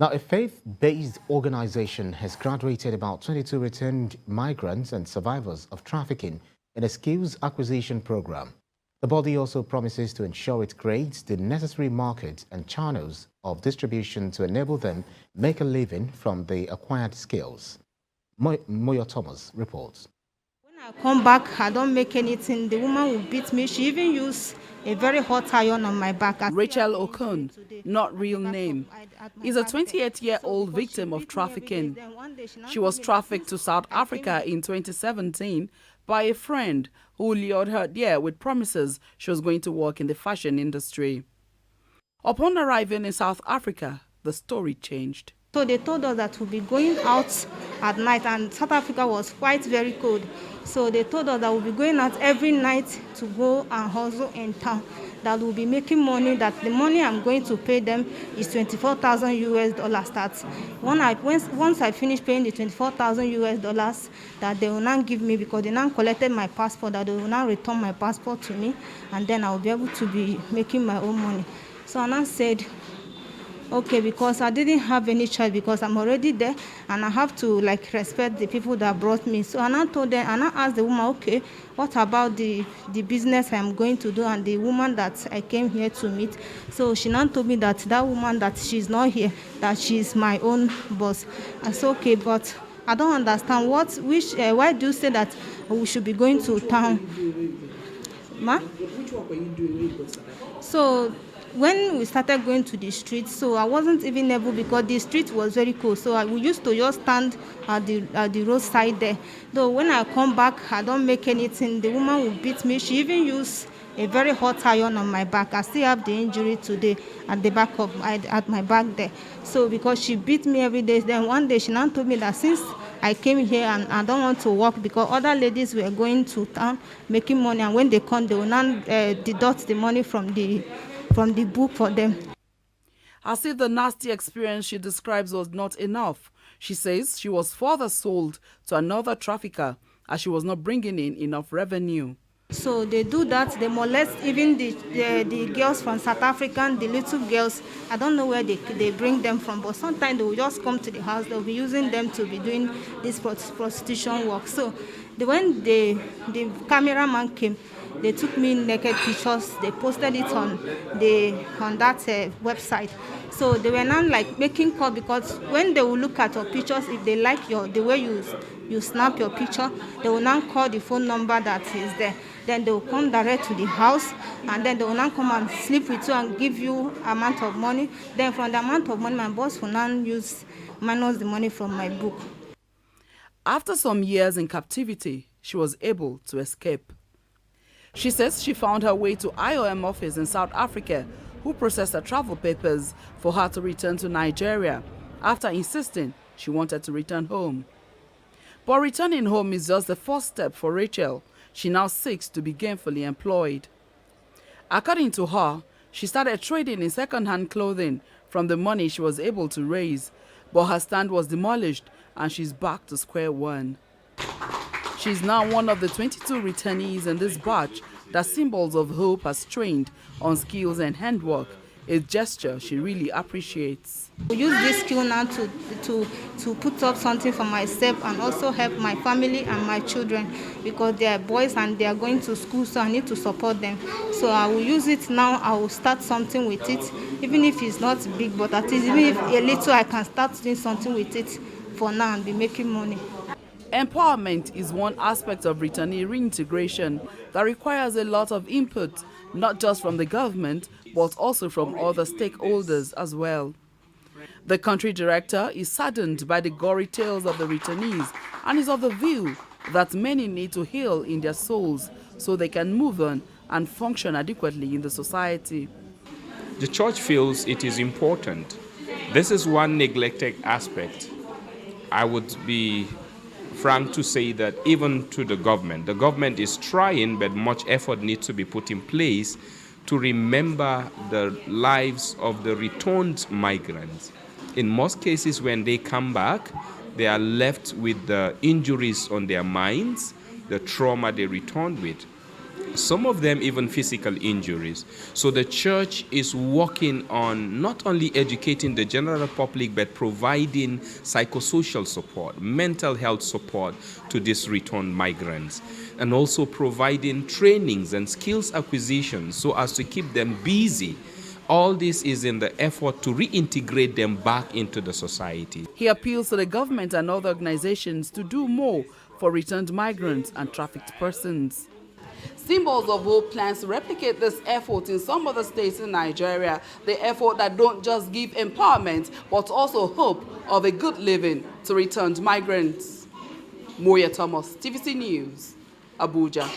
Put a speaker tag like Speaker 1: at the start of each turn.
Speaker 1: Now, a faith-based organization has graduated about 22 returned migrants and survivors of trafficking in a skills acquisition program. The body also promises to ensure it creates the necessary markets and channels of distribution to enable them make a living from the acquired skills. Moyo Thomas reports.
Speaker 2: When I come back, I don't make anything. The woman will beat me. She even used a very hot iron on my back.
Speaker 3: Rachel Okon, not real name, is a 28-year-old victim of trafficking. She was trafficked to South Africa in 2017 by a friend who lured her there with promises she was going to work in the fashion industry. Upon arriving in South Africa, the story changed.
Speaker 2: So they told us that we'll be going out at night, and South Africa was quite very cold. So they told us that we'll be going out every night to go and hustle in town, that we'll be making money, that the money I'm going to pay them is $24,000 starts. Once I finish paying the $24,000 that they will now give me, because they now collected my passport, that they will now return my passport to me, and then I'll be able to be making my own money. So I now said, okay, because I didn't have any choice, because I'm already there and I have to respect the people that brought me. So I now told them, and I asked the woman, okay, what about the business I'm going to do and the woman that I came here to meet? So she now told me that woman, that she's not here, that she's my own boss. I said, okay, but I don't understand why do you say that we should be going to town? Ma?
Speaker 3: Which work were you doing when you got started?
Speaker 2: So when we started going to the street, so I wasn't even able, because the street was very cold. So we used to just stand at the roadside there. Though when I come back, I don't make anything. The woman will beat me. She even used a very hot iron on my back. I still have the injury today at the back of at my back there. So because she beat me every day, then one day she now told me that since I came here and I don't want to work, because other ladies were going to town making money, and when they come, they will now deduct the money from the book for them.
Speaker 3: As if the nasty experience she describes was not enough, she says she was further sold to another trafficker as she was not bringing in enough revenue.
Speaker 2: So they do that. They molest even the girls from South Africa, the little girls. I don't know where they bring them from, but sometimes they will just come to the house. They'll be using them to be doing this prostitution work. So when the cameraman came, they took me naked pictures. They posted it on that website. So they were now making call, because when they will look at your pictures, if they like the way you snap your picture, they will now call the phone number that is there. Then they will come direct to the house, and then they will now come and sleep with you and give you amount of money. Then from the amount of money, my boss will now minus the money from my book.
Speaker 3: After some years in captivity, she was able to escape. She says she found her way to IOM office in South Africa, who processed her travel papers for her to return to Nigeria, after insisting she wanted to return home. But returning home is just the first step for Rachel. She now seeks to be gainfully employed. According to her, she started trading in second-hand clothing from the money she was able to raise, but her stand was demolished and she's back to square one. She's now one of the 22 returnees in this batch that Symbols of Hope has trained on skills and handwork, a gesture she really appreciates.
Speaker 2: We use this skill now to put up something for myself and also help my family and my children, because they are boys and they are going to school, so I need to support them. So I will use it now. I will start something with it, even if it's not big, but at least even if a little, I can start doing something with it for now and be making money.
Speaker 3: Empowerment is one aspect of returnee reintegration that requires a lot of input, not just from the government, but also from other stakeholders as well. The country director is saddened by the gory tales of the returnees and is of the view that many need to heal in their souls so they can move on and function adequately in the society.
Speaker 4: The church feels it is important. This is one neglected aspect. I would be frank to say that even to the government is trying, but much effort needs to be put in place to remember the lives of the returned migrants. In most cases, when they come back, they are left with the injuries on their minds, the trauma they returned with. some of them even physical injuries. So the church is working on not only educating the general public, but providing psychosocial support, mental health support to these returned migrants, and also providing trainings and skills acquisition so as to keep them busy. All this is in the effort to reintegrate them back into the society.
Speaker 3: He appeals to the government and other organizations to do more for returned migrants and trafficked persons. Symbols of Hope plans to replicate this effort in some other states in Nigeria, the effort that don't just give empowerment, but also hope of a good living to returned migrants. Moya Thomas, TVC News, Abuja.